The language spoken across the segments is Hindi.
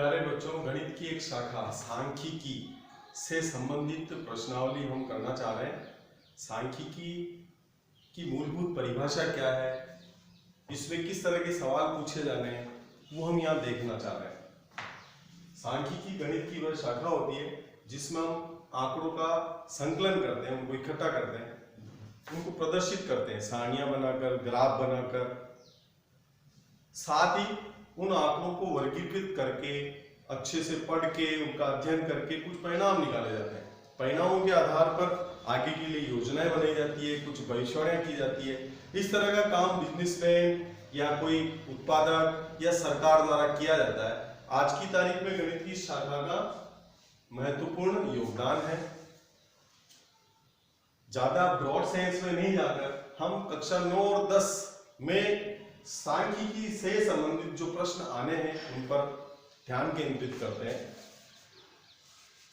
प्यारे बच्चों, गणित की एक शाखा सांख्यिकी से संबंधित प्रश्नावली हम करना चाह रहे हैं। सांख्यिकी की मूलभूत परिभाषा क्या है, इसमें किस तरह के सवाल पूछे जाने हैं, वो हम यहाँ देखना चाह रहे हैं। सांख्यिकी गणित की वह शाखा होती है जिसमें हम आंकड़ों का संकलन करते हैं, उनको इकट्ठा करते हैं, उनको प्रदर्शित करते हैं सारणियां बनाकर, ग्राफ बनाकर। साथ ही उन आंकड़ों को वर्गीकृत करके, अच्छे से पढ़ के, उनका अध्ययन करके कुछ परिणाम निकाले जाते हैं। परिणामों के आधार पर आगे के लिए योजनाएं बनाई जाती है, कुछ भविष्यवाणियां की जाती है। इस तरह का काम बिजनेसमैन या कोई उत्पादक या सरकार द्वारा किया जाता है। आज की तारीख में गणित की शाखा का महत्वपूर्ण योगदान है। ज्यादा ब्रॉड सेंस में नहीं जाकर हम कक्षा 9 और 10 में सांख्यिकी से संबंधित जो प्रश्न आने हैं उन पर ध्यान केंद्रित करते हैं।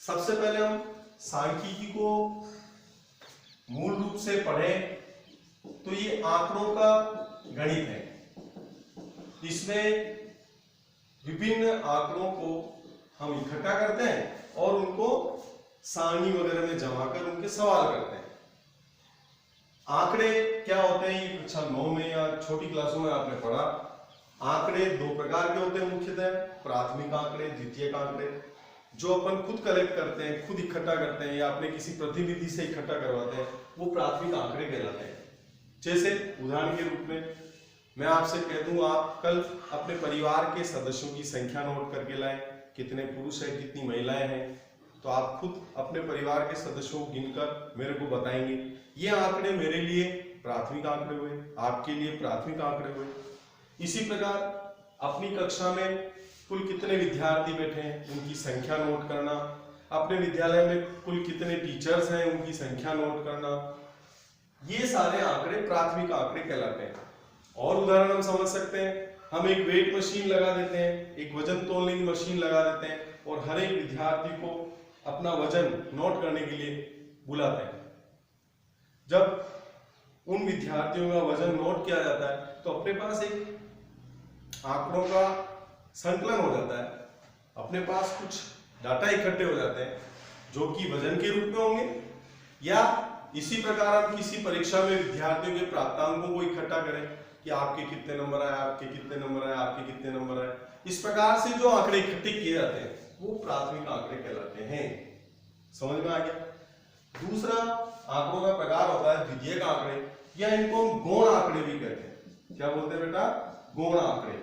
सबसे पहले हम सांख्यिकी को मूल रूप से पढ़ें तो ये आंकड़ों का गणित है। इसमें विभिन्न आंकड़ों को हम इकट्ठा करते हैं और उनको सारणी वगैरह में जमा कर उनके सवाल करते हैं। आंकड़े क्या होते हैं, ये कक्षा 9 में या छोटी क्लासों में आपने पढ़ा। आंकड़े दो प्रकार के होते हैं मुख्यतः, प्राथमिक आंकड़े, द्वितीयक आंकड़े। जो अपन खुद कलेक्ट करते हैं, खुद इकट्ठा करते हैं या अपने किसी प्रतिनिधि से इकट्ठा करवाते हैं, वो प्राथमिक आंकड़े कहलाते हैं। जैसे उदाहरण के रूप में मैं आपसे कह दूं, आप कल अपने परिवार के सदस्यों की संख्या नोट करके लाएं, कितने पुरुष हैं, कितनी महिलाएं हैं, तो आप खुद अपने परिवार के सदस्यों को गिनकर मेरे को बताएंगे। ये आंकड़े मेरे लिए प्राथमिक आंकड़े हुए, आपके लिए प्राथमिक आंकड़े हुए। इसी प्रकार अपनी कक्षा में कुल कितने विद्यार्थी बैठे हैं, उनकी संख्या नोट करना, अपने विद्यालय में कुल कितने टीचर्स हैं, उनकी संख्या नोट करना, ये सारे आंकड़े प्राथमिक आंकड़े कहलाते हैं। और उदाहरण हम समझ सकते हैं, हम एक वेट मशीन लगा देते हैं, एक वजन तोलने की मशीन लगा देते हैं और हर एक विद्यार्थी को अपना वजन नोट करने के लिए बुलाते हैं। जब उन विद्यार्थियों का वजन नोट किया जाता है तो अपने पास एक आंकड़ों का संकलन हो जाता है, अपने पास कुछ डाटा इकट्ठे हो जाते हैं जो कि वजन के रूप में होंगे, या इसी प्रकार हम किसी परीक्षा में विद्यार्थियों के प्राप्तांकों को इकट्ठा करें कि आपके कितने नंबर आए, आपके कितने नंबर आए, आपके कितने नंबर आए। इस प्रकार से जो आंकड़े इकट्ठे किए जाते हैं वो प्राथमिक आंकड़े कहलाते हैं। समझ में आ गया। दूसरा आंकड़ों का प्रकार होता है द्वितीयक आंकड़े, या इनको हम गौण आंकड़े भी कहते हैं। क्या बोलते हैं बेटा? गौण आंकड़े।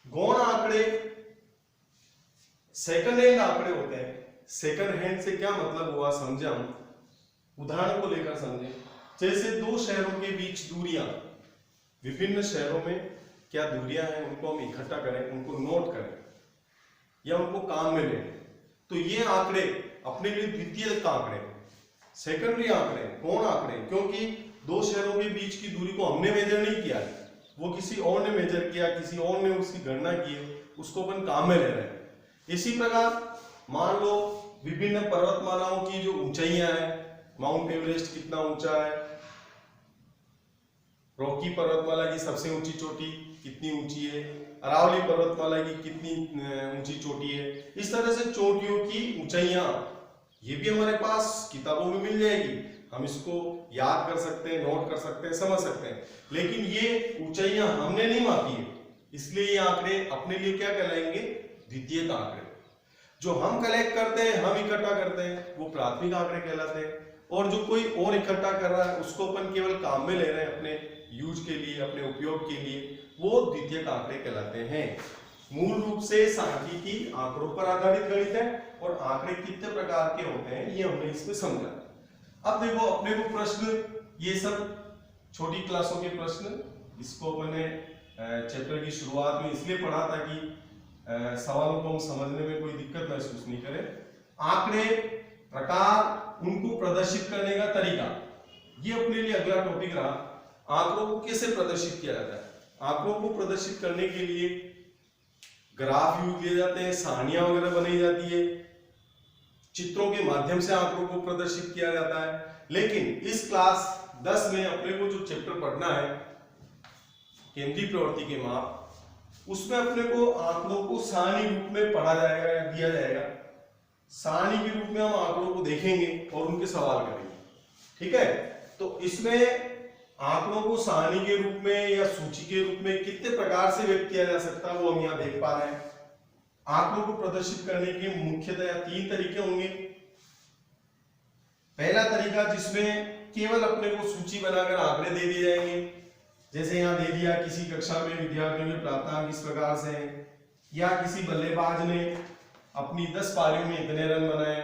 गौण आंकड़े सेकंड हैंड आंकड़े होते हैं। सेकंड हैंड से क्या मतलब हुआ समझे हम, उदाहरण को लेकर समझे। जैसे दो शहरों के बीच दूरियां, विभिन्न शहरों में क्या दूरियां हैं, उनको हम इकट्ठा करें, उनको नोट करें या उनको काम में लें, तो ये आंकड़े अपने लिए द्वितीयक आंकड़े, सेकेंडरी आंकड़े, गौण आंकड़े। क्योंकि दो शहरों के बीच की दूरी को हमने मेजर नहीं किया, वो किसी और ने मेजर किया, किसी और ने उसकी गणना की, उसको अपन काम में ले रहे हैं। इसी प्रकार मान लो विभिन्न पर्वतमालाओं की जो ऊंचाइयां हैं, माउंट एवरेस्ट कितना ऊंचा है, रॉकी पर्वतमाला की सबसे ऊंची चोटी कितनी ऊंची है, अरावली पर्वतमाला की कितनी ऊंची चोटी है। इस तरह से चोटियों की ऊंचाइयां ये भी हमारे पास किताबों में मिल जाएगी, हम इसको याद कर सकते हैं, नोट कर सकते हैं, समझ सकते हैं। लेकिन ये ऊंचाइयां हमने नहीं मापी है, इसलिए ये आंकड़े अपने लिए क्या कहलाएंगे? द्वितीयक आंकड़े। जो हम कलेक्ट करते हैं, हम इकट्ठा करते हैं, वो प्राथमिक आंकड़े कहलाते हैं। और जो कोई और इकट्ठा कर रहा है, उसको अपन केवल काम में ले रहे हैं, अपने यूज के लिए, अपने उपयोग के लिए, वो द्वितीयक आंकड़े कहलाते हैं। मूल रूप से सांख्यिकी आंकड़ों पर आधारित गणित है और आंकड़े कितने प्रकार के होते हैं ये हमने इसमें समझा। अब देखो अपने को प्रश्न, ये सब छोटी क्लासों के प्रश्न, इसको मैंने चैप्टर की शुरुआत में इसलिए पढ़ा था कि सवालों को हम समझने में कोई दिक्कत महसूस नहीं करें। आंकड़े, प्रकार, उनको प्रदर्शित करने का तरीका, ये अपने लिए अगला टॉपिक रहा। आंकड़ों को कैसे प्रदर्शित किया जाता है? आंकड़ों को प्रदर्शित करने के लिए ग्राफ यूज किए जाते हैं, सारणियां वगैरह बनाई जाती है, चित्रों के माध्यम से आंकड़ों को प्रदर्शित किया जाता है। लेकिन इस क्लास 10 में अपने को जो चैप्टर पढ़ना है, केंद्रीय प्रवृत्ति के माप, उसमें अपने को आंकड़ों को सारणी रूप में पढ़ा जाएगा या दिया जाएगा। सारणी के रूप में हम आंकड़ों को देखेंगे और उनके सवाल करेंगे, ठीक है। तो इसमें आंकड़ों को सारणी के रूप में या सूची के रूप में कितने प्रकार से व्यक्त किया जा सकता है वो हम यहाँ देख पा रहे हैं। आंकड़ों को प्रदर्शित करने के मुख्यतः 3 तरीके होंगे। पहला तरीका जिसमें केवल अपने को सूची बनाकर आंकड़े दे दिए जाएंगे, जैसे यहाँ दे दिया किसी कक्षा में विद्यार्थियों के प्राप्तांक इस प्रकार से हैं, या किसी बल्लेबाज ने अपनी 10 पारियों में इतने रन बनाए,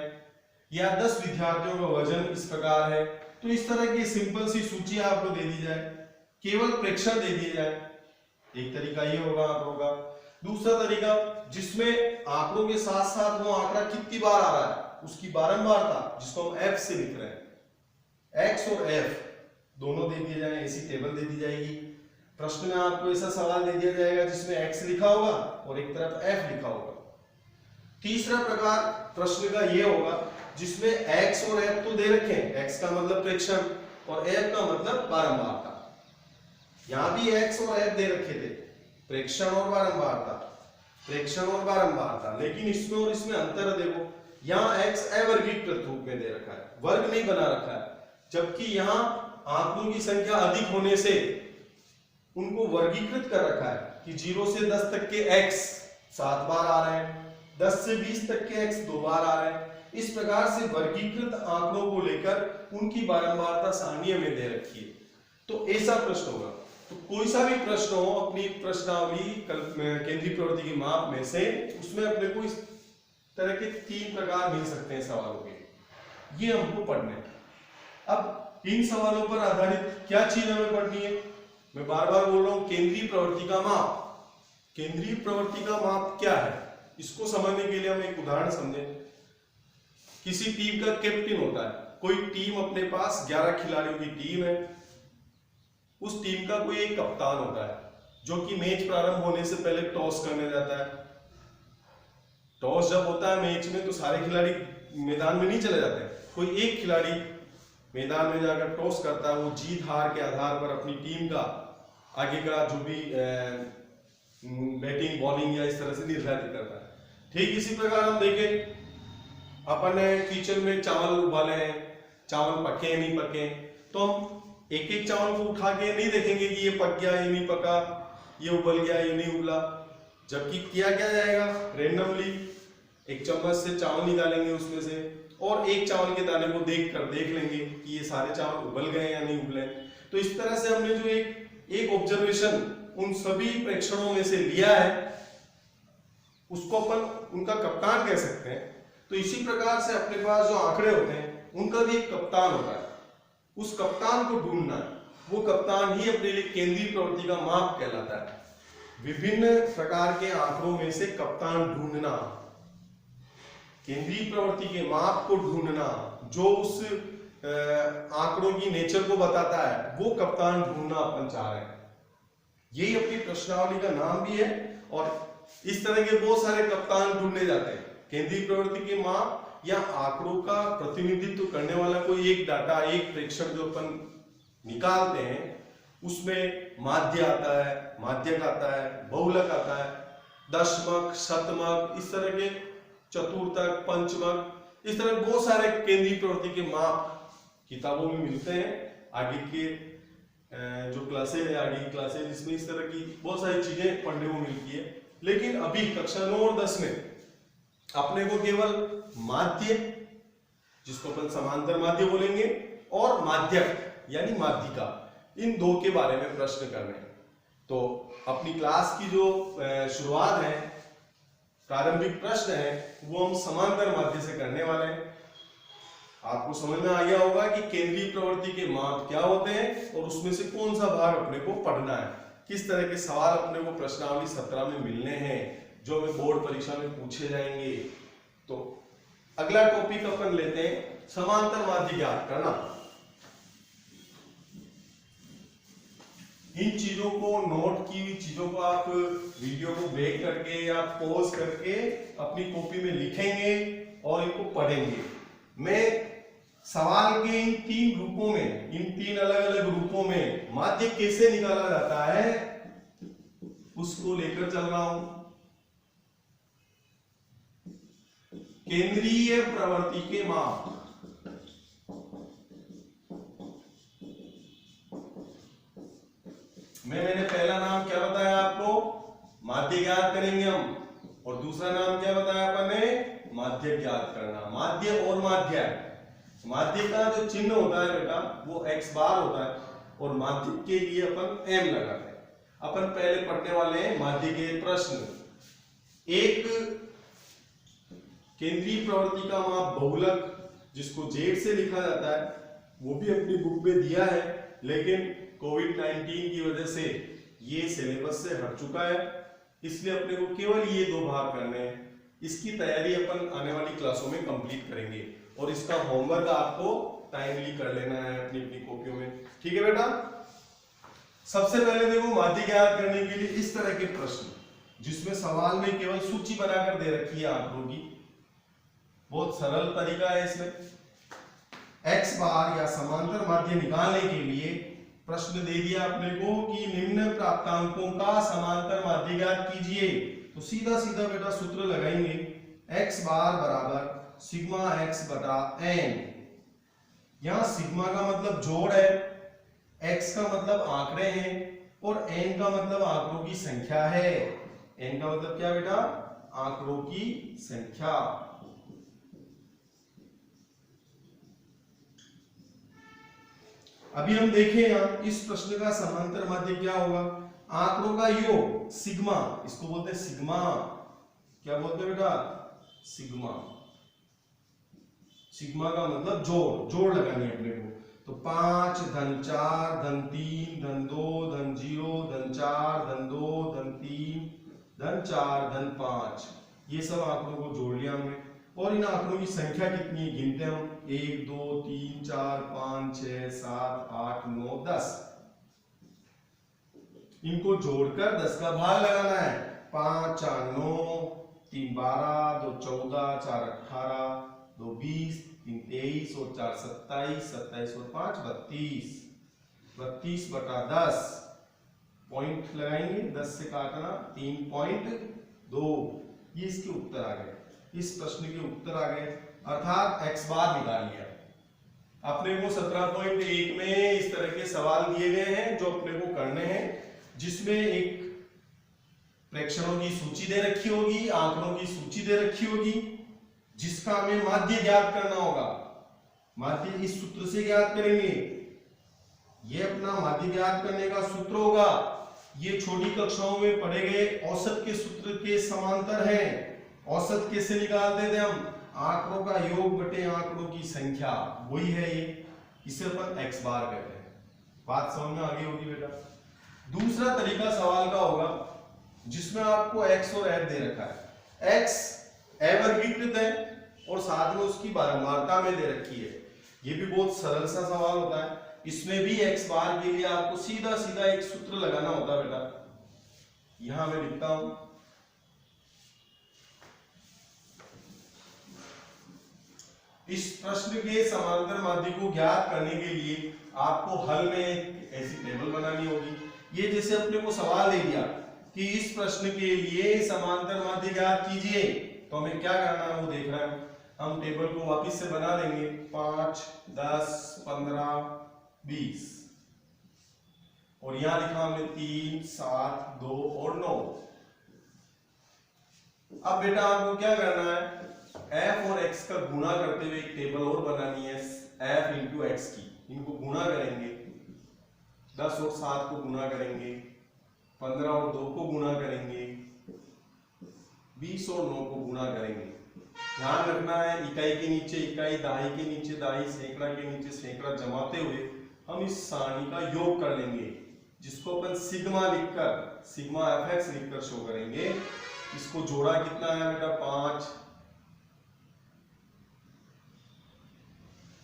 या 10 विद्यार्थियों का वजन इस प्रकार है। तो इस तरह की सिंपल सी सूची आपको दे दी जाए, केवल प्रेक्षण दे दिए जाए, एक तरीका ये होगा आंकड़ों का। दूसरा तरीका जिसमें आंकड़ों के साथ साथ वो आंकड़ा कितनी बार आ रहा है उसकी बारंबारता, जिसको हम एफ से लिख रहे हैं, एक्स और एफ दोनों दे दिए जाए, ऐसी टेबल दे दी जाएगी। प्रश्न में आपको ऐसा सवाल दे दिया जाएगा जिसमें एक्स लिखा होगा और एक तरफ एफ लिखा होगा। तीसरा प्रकार प्रश्न का ये होगा जिसमें एक्स और एफ तो दे रखे हैं, एक्स का मतलब प्रेक्षण और एफ का मतलब बारंबारता। यहां भी एक्स और एफ दे रखे थे, प्रेक्षण और बारंबारता, प्रेक्षण और बारंबारता, लेकिन इसमें और इसमें अंतर है। देखो यहाँ एक्स अवर्गीकृत रूप में दे रखा है, वर्ग नहीं बना रखा है, जबकि यहाँ आंकड़ों की संख्या अधिक होने से उनको वर्गीकृत कर रखा है कि 0 से 10 तक के x 7 बार आ रहे हैं, 10 से 20 तक के x 2 बार आ रहे हैं। इस प्रकार से वर्गीकृत आंकड़ों को लेकर उनकी बारंबारता सारणी में दे रखी है। तो ऐसा प्रश्न होगा। तो कोई सा भी प्रश्न हो अपनी प्रश्नावली केंद्रीय प्रवृत्ति के माप में से, उसमें अपने को इस तरह के 3 प्रकार मिल सकते हैं सवालों के, ये हमको पढ़ने हैं। अब इन सवालों पर आधारित क्या चीज हमें पढ़नी है, मैं बार बार बोल रहा हूं, केंद्रीय प्रवृत्ति का माप। केंद्रीय प्रवृत्ति का माप क्या है, इसको समझने के लिए हम एक उदाहरण समझें। किसी टीम का कैप्टन होता है, कोई टीम अपने पास 11 खिलाड़ियों की टीम है, उस टीम का कोई एक कप्तान होता है जो कि मैच प्रारंभ होने से पहले टॉस करने जाता है। टॉस जब होता है मैच में तो सारे खिलाड़ी मैदान में नहीं चले जाते, कोई एक खिलाड़ी मैदान में जाकर टॉस करता है, वो जीत हार के आधार पर अपनी टीम का आगे का जो भी बैटिंग बॉलिंग या इस तरह से निर्धारित करता है। ठीक इसी प्रकार हम देखें, अपन किचन में चावल उबाले हैं, चावल पके नहीं पके, तो हम एक एक चावल को उठा के नहीं देखेंगे कि ये पक गया ये नहीं पका, ये उबल गया ये नहीं उबला, जबकि किया क्या जाएगा, रेंडमली एक चम्मच से चावल निकालेंगे उसमें से और एक चावल के दाने को देख लेंगे कि ये सारे चावल उबल गए या नहीं उबले। तो इस तरह से हमने जो एक ऑब्जर्वेशन उन सभी प्रेक्षणों में से लिया है, उसको अपन उनका कप्तान कह सकते हैं। तो इसी प्रकार से अपने पास जो आंकड़े होते हैं उनका भी एक कप्तान होता है, उस कप्तान को ढूंढना है, वो कप्तान ही अपने लिए केंद्रीय प्रवृत्ति का माप कहलाता है। विभिन्न प्रकार के आंकड़ों में से कप्तान ढूंढना, केंद्रीय प्रवृत्ति के माप को ढूंढना, जो उस आंकड़ों की नेचर को बताता है, वो कप्तान ढूंढना अपन चाह रहे हैं। यही अपनी प्रश्नावली का नाम भी है और इस तरह के बहुत सारे कप्तान ढूंढे जाते हैं। केंद्रीय प्रवृत्ति के माप या आंकड़ों का प्रतिनिधित्व करने वाला कोई एक डाटा, एक प्रेक्षण जो अपन निकालते हैं, उसमें माध्य आता है, माध्यक आता है, बहुलक आता है, दशमक, शतमक, इस तरह के चतुर्थक, पंचमक, इस तरह बहुत सारे केंद्रीय प्रवृत्ति के माप किताबों में मिलते हैं। आगे के जो क्लासेज है, आगे की क्लासेज, इसमें इस तरह की बहुत सारी चीजें पढ़ने को मिलती है। लेकिन अभी कक्षा 9 और 10 में अपने को केवल माध्य, जिसको अपन समांतर माध्य बोलेंगे, और माध्यक यानी माध्यिका, इन दो के बारे में प्रश्न करने हैं। तो अपनी क्लास की जो शुरुआत है, प्रारंभिक प्रश्न है, वो हम समांतर माध्य से करने वाले हैं। आपको समझ में आ गया होगा कि केंद्रीय प्रवृत्ति के माप क्या होते हैं और उसमें से कौन सा भाग अपने को पढ़ना है, किस तरह के सवाल अपने को प्रश्नावली 17 में मिलने हैं जो हमें बोर्ड परीक्षा में पूछे जाएंगे। तो अगला टॉपिक अपन लेते हैं समांतर माध्य ज्ञात करना। इन चीजों को, नोट की हुई चीजों को आप वीडियो को ब्रेक करके या पॉज करके अपनी कॉपी में लिखेंगे और इनको पढ़ेंगे। मैं सवाल के इन 3 रूपों में, इन 3 अलग अलग रूपों में माध्य कैसे निकाला जाता है उसको लेकर चल रहा हूं। केंद्रीय प्रवृत्ति के माप, मैंने पहला नाम क्या बताया आपको, माध्य ज्ञात करेंगे हम, और दूसरा नाम क्या बताया अपन ने, माध्य ज्ञात करना। माध्य और माध्य, माध्य का जो चिन्ह होता है बेटा वो x बार होता है, और माध्य के लिए अपन m लगाते हैं। अपन पहले पढ़ने वाले हैं माध्य के प्रश्न। एक केंद्रीय प्रवृत्ति का माप बहुलक, जिसको जेड से लिखा जाता है, वो भी अपनी बुक में दिया है, लेकिन कोविड-19 की वजह से ये सिलेबस से हट चुका है, इसलिए अपने को केवल ये 2 भाग करने हैं। इसकी तैयारी अपन आने वाली क्लासों में कंप्लीट करेंगे, और इसका होमवर्क आपको टाइमली कर लेना है अपनी अपनी कॉपियों में, ठीक है बेटा। सबसे पहले देखो माध्य ज्ञात करने के लिए इस तरह के प्रश्न, जिसमें सवाल में केवल सूची बनाकर दे रखी है आंकड़ों की, बहुत सरल तरीका है इसमें। x बार या समांतर माध्य निकालने के लिए प्रश्न दे दिया अपने को कि निम्न प्राप्तांकों का समांतर माध्य ज्ञात कीजिए, तो सीधा सीधा बेटा सूत्र लगाएंगे, x बार बराबर सिग्मा x बटा n। यहां सिग्मा का मतलब जोड़ है, x का मतलब आंकड़े हैं, और n का मतलब आंकड़ों की संख्या है। n का मतलब क्या बेटा, आंकड़ों की संख्या। अभी हम देखें यहां इस प्रश्न का समांतर माध्य क्या होगा, आंकड़ों का योग सिग्मा, इसको बोलते हैं सिग्मा। क्या बोलते हैं बेटा, सिग्मा। सिग्मा का मतलब जोड़, जोड़ लगानी है अपने को, तो 5 धन 4 धन 3 धन 2 धन 0 धन 4 धन 2 धन 3 धन 4 धन 5, ये सब आंकड़ों को जोड़ लिया हमने। और इन आंकड़ों की संख्या कितनी है गिनते हम, 1 2 3 4 5 6 7 8 9 10। इनको जोड़कर 10 का भाग लगाना है, 5 4 9 3 12 2 14 4 18 2 20 3 23 और 4 27 27 और 5 32 32 बटा 10, पॉइंट लगाएंगे, 10 से काटना 3.2, ये इसके उत्तर आ गए, इस प्रश्न के उत्तर आ गए, अर्थात x बार निकाल लिया। अपने को 17.1 में इस तरह के सवाल दिए गए हैं जो अपने को करने हैं, जिसमें एक प्रेक्षणों की सूची दे रखी होगी, आंकड़ों की सूची दे रखी होगी, जिसका हमें माध्य ज्ञात करना होगा। माध्य इस सूत्र से ज्ञात करेंगे, ये अपना माध्य ज्ञात करने का सूत्र होगा। ये छोटी कक्षाओं में पढ़े गए औसत के सूत्र के समांतर है। औसत कैसे निकालते थे हम, आंकड़ों का योग बटे आंकड़ों की संख्या, वही है ये, इसे अपन x बार कहते हैं। बात समझ में आ गई होगी बेटा। दूसरा तरीका सवाल का होगा जिसमें आपको x और f दे रखा है, x अवर्गीकृत है और साथ में उसकी बारंबारता में दे रखी है। ये भी बहुत सरल सा सवाल होता है, इसमें भी x बार के लिए आपको सीधा सीधा एक सूत्र लगाना होता है बेटा। यहां मैं लिखता हूं, इस प्रश्न के समांतर माध्य को ज्ञात करने के लिए आपको हल में एक ऐसी टेबल बनानी होगी। ये जैसे अपने को सवाल दे दिया कि इस प्रश्न के लिए समांतर माध्य ज्ञात कीजिए, तो हमें क्या करना है वो देख रहे हैं। हम टेबल को वापस से बना देंगे, 5 10 15 20, और यहां लिखा हमने 3 7 2 और 9। अब बेटा आपको क्या करना है, f और x का गुणा करते हुए एक टेबल और बनानी है, f इंटू एक्स की। इनको गुणा करेंगे, 10 और 7 को गुणा करेंगे, 15 और 2 को गुणा करेंगे, 20 और 9 को गुणा करेंगे। ध्यान रखना है, इकाई के नीचे इकाई, दहाई के नीचे दहाई, सैकड़ा के नीचे सैकड़ा जमाते हुए हम इस सारणी का योग कर लेंगे, जिसको अपन सिग्मा लिखकर, सिग्मा fx लिखकर शो करेंगे। इसको जोड़ा कितना है बेटा, 5,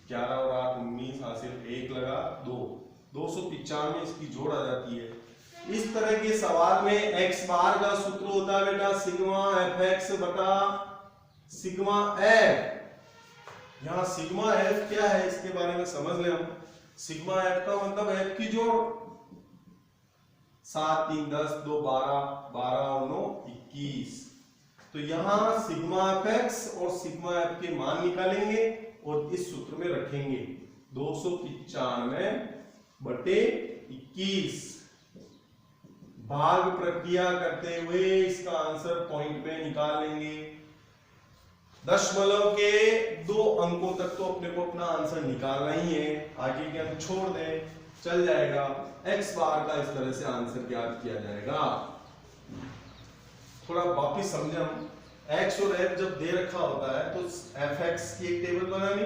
11 और 8 19, हासिल 1 लगा 2, 295 इसकी जोड़ आ जाती है। इस तरह के सवाल में x बार का सूत्र होता है बेटा सिग्मा fx बटा सिग्मा f। यहां सिग्मा f क्या है इसके बारे में समझ लें हम। सिग्मा f का मतलब f की जोड़, 7 3 10 2 12, 12 और 9 21। तो यहां सिग्मा एफ एक्स और सिग्मा एफ के मान निकालेंगे और इस सूत्र में रखेंगे 295/21। भाग प्रक्रिया करते हुए इसका आंसर पॉइंट में निकाल लेंगे। दशमलव के 2 अंकों तक तो अपने को अपना आंसर निकालना ही है, आगे के अंक छोड़ दें चल जाएगा। एक्स बार का इस तरह से आंसर ज्ञात किया जाएगा। थोड़ा वापिस समझे हम, एक्स और एफ जब दे रखा होता है तो एफ एक्स की एक टेबल बनानी,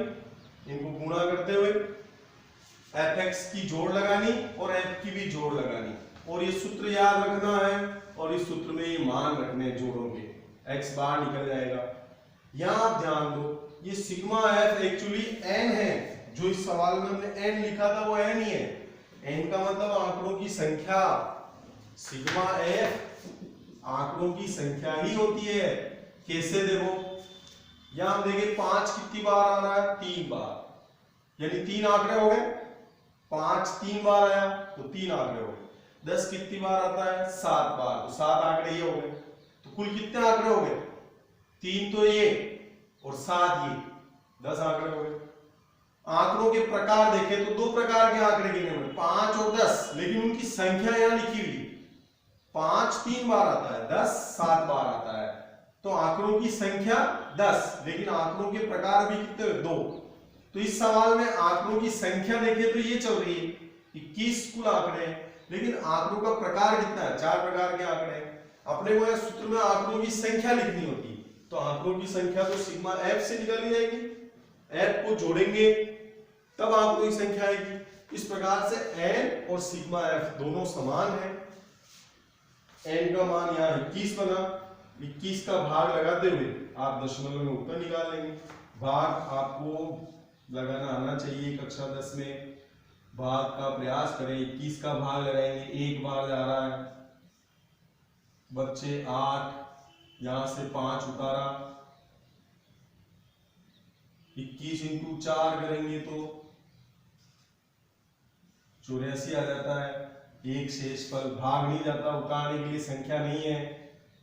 इनको गुणा करते हुए एफ एक्स की जोड़ लगानी और एफ की भी जोड़ लगानी, और ये सूत्र याद रखना है और इस सूत्र में ये मान रखने जोड़ोगे, एक्स बार निकल जाएगा। यहां आप ध्यान दो, ये सिग्मा एफ एक्चुअली एन है, जो इस सवाल में हमने एन लिखा था वो एन ही है। एन का मतलब आंकड़ों की संख्या, सिग्मा एफ आंकड़ों की संख्या ही होती है। कैसे देखो, यहां हम देखें 5 कितनी बार आ रहा है, 3 बार, यानी 3 आंकड़े हो गए। 5 3 बार आया तो 3 आंकड़े हो गए। 10 कितनी बार आता है, 7 बार, तो 7 आंकड़े ये हो गए। तो कुल कितने आंकड़े हो गए, 3 तो ये और 7 ये, 10 आंकड़े हो गए। आंकड़ों के प्रकार देखें तो 2 प्रकार के आंकड़े गिने हुए, 5 और 10, लेकिन उनकी संख्या यहां लिखी हुई, 5 3 बार आता है, 10 7 बार आता है। तो आंकड़ों की संख्या 10, लेकिन आंकड़ों के प्रकार भी कितने, 2। तो इस सवाल में आंकड़ों की संख्या देखें तो ये चल रही है 21 कुल आंकड़े हैं, लेकिन आंकड़ों का प्रकार कितना है, 4 प्रकार के आंकड़े हैं। अपने को इस सूत्र में आंकड़ों की संख्या लिखनी होती है, तो आंकड़ों की संख्या तो सिग्मा एफ से निकाली जाएगी, एफ को जोड़ेंगे तब आंकड़ों की संख्या आएगी। इस प्रकार से एन और सिग्मा एफ दोनों समान है। एन का मान यहाँ 21 बना, 21 का भाग लगाते हुए आप दशमलव में उत्तर निकाल लेंगे। भाग आपको लगाना आना चाहिए, कक्षा 10 में भाग का प्रयास करें। 21 का भाग लगाएंगे, 1 बार जा रहा है, बच्चे 8, यहां से 5 उतारा, 21 इंटू 4 करेंगे तो 84 आ जाता है। एक शेषफल, भाग नहीं जाता, उतारने के लिए संख्या नहीं है,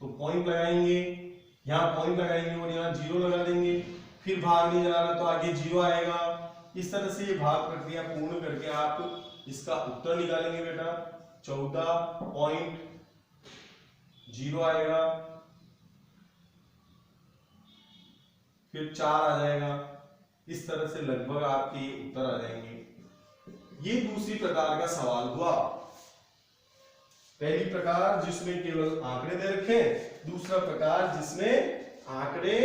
तो पॉइंट लगाएंगे, यहाँ पॉइंट लगाएंगे और यहाँ 0 लगा देंगे। फिर भाग नहीं जा रहा तो आगे 0 आएगा। इस तरह से ये भाग प्रक्रिया पूर्ण करके आप इसका उत्तर निकालेंगे बेटा, 14.0 आएगा, फिर 4 आ जाएगा। इस तरह से लगभग आपके उत्तर आ जाएंगे। ये दूसरी प्रकार का सवाल हुआ। पहली प्रकार जिसमें केवल आंकड़े दे रखे, दूसरा प्रकार जिसमें आंकड़े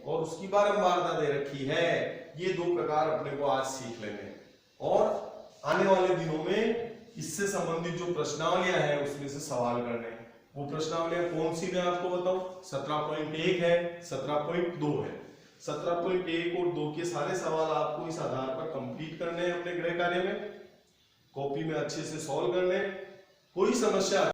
और उसकी बारंबारता दे रखी है। ये 2 प्रकार अपने को आज सीख लेंगे और आने वाले दिनों में इससे संबंधित जो प्रश्नावलियां हैं उसमें से सवाल करने हैं। वो प्रश्नावलियां कौन सी मैं आपको बताऊं, 17.1 है, 17.2 है। 17.1 और 2 के सारे सवाल आपको इस आधार पर कंप्लीट करने हैं अपने गृह कार्य में, कॉपी में अच्छे से सॉल्व करने। कोई समस्या